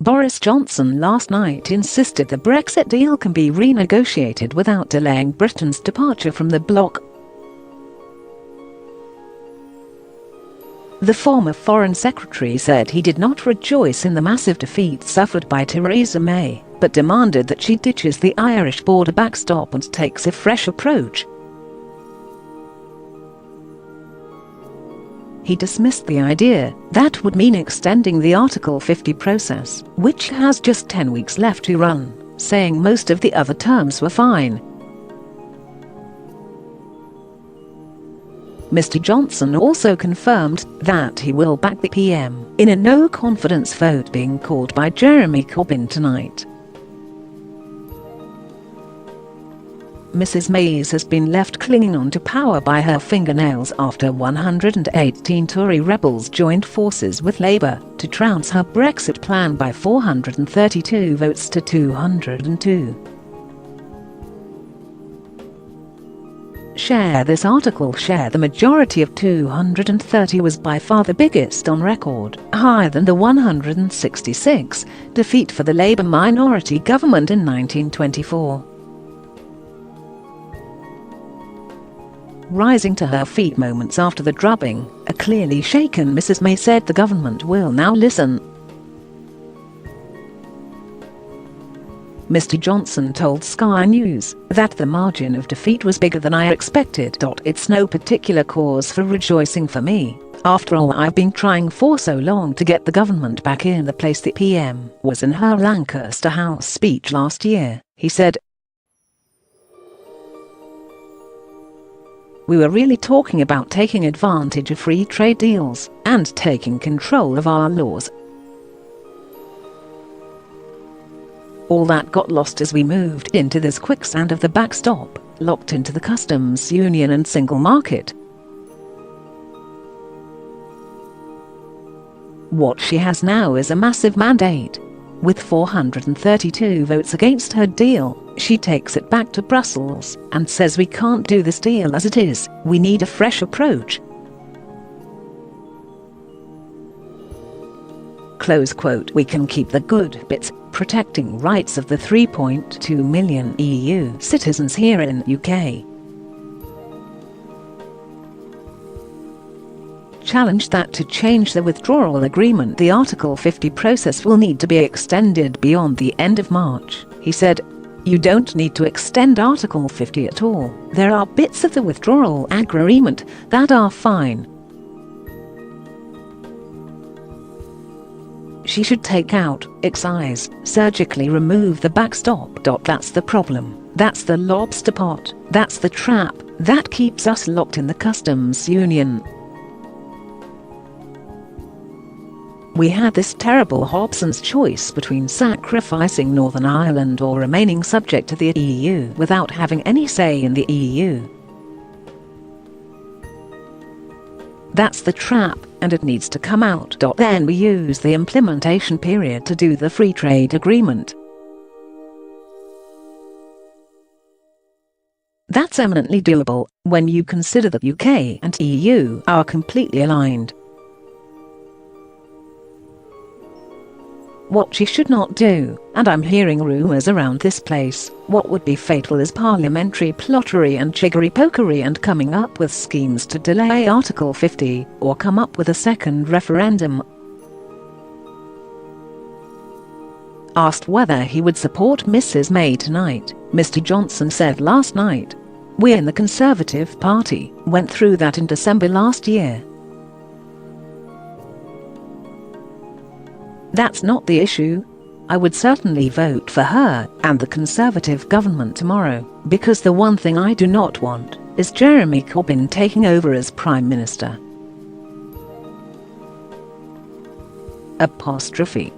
Boris Johnson last night insisted the Brexit deal can be renegotiated without delaying Britain's departure from the bloc. The former Foreign Secretary said he did not rejoice in the massive defeat suffered by Theresa May, but demanded that she ditches the Irish border backstop and takes a fresh approach. He dismissed the idea that would mean extending the Article 50 process, which has just 10 weeks left to run, saying most of the other terms were fine. Mr. Johnson also confirmed that he will back the PM in a no-confidence vote being called by Jeremy Corbyn tonight. Mrs. May has been left clinging on to power by her fingernails after 118 Tory rebels joined forces with Labour to trounce her Brexit plan by 432 votes to 202. Share this article. Share the majority of 230 was by far the biggest on record, higher than the 166 defeat for the Labour minority government in 1924. Rising to her feet moments after the drubbing, a clearly shaken Mrs. May said the government will now listen. Mr. Johnson told Sky News that the margin of defeat was bigger than I expected. It's no particular cause for rejoicing for me. After all, I've been trying for so long to get the government back in the place the PM was in her Lancaster House speech last year, he said. We were really talking about taking advantage of free trade deals and taking control of our laws. All that got lost as we moved into this quicksand of the backstop, locked into the customs union and single market. What she has now is a massive mandate. With 432 votes against her deal, she takes it back to Brussels and says we can't do this deal as it is, we need a fresh approach. Close quote. We can keep the good bits, protecting rights of the 3.2 million EU citizens here in the UK. Challenged that to change the withdrawal agreement, the Article 50 process will need to be extended beyond the end of March, he said. You don't need to extend Article 50 at all. There are bits of the withdrawal agreement that are fine. She should take out, excise, surgically remove the backstop. That's the problem. That's the lobster pot. That's the trap that keeps us locked in the customs union. We had this terrible Hobson's choice between sacrificing Northern Ireland or remaining subject to the EU without having any say in the EU. That's the trap, and it needs to come out. Then we use the implementation period to do the free trade agreement. That's eminently doable when you consider that UK and EU are completely aligned. What she should not do, and I'm hearing rumours around this place, what would be fatal is parliamentary plottery and jiggery-pokery and coming up with schemes to delay Article 50 or come up with a second referendum. Asked whether he would support Mrs. May tonight, Mr. Johnson said last night, "We in the Conservative Party went through that in December last year. That's not the issue. I would certainly vote for her and the Conservative government tomorrow, because the one thing I do not want is Jeremy Corbyn taking over as Prime Minister." Apostrophe.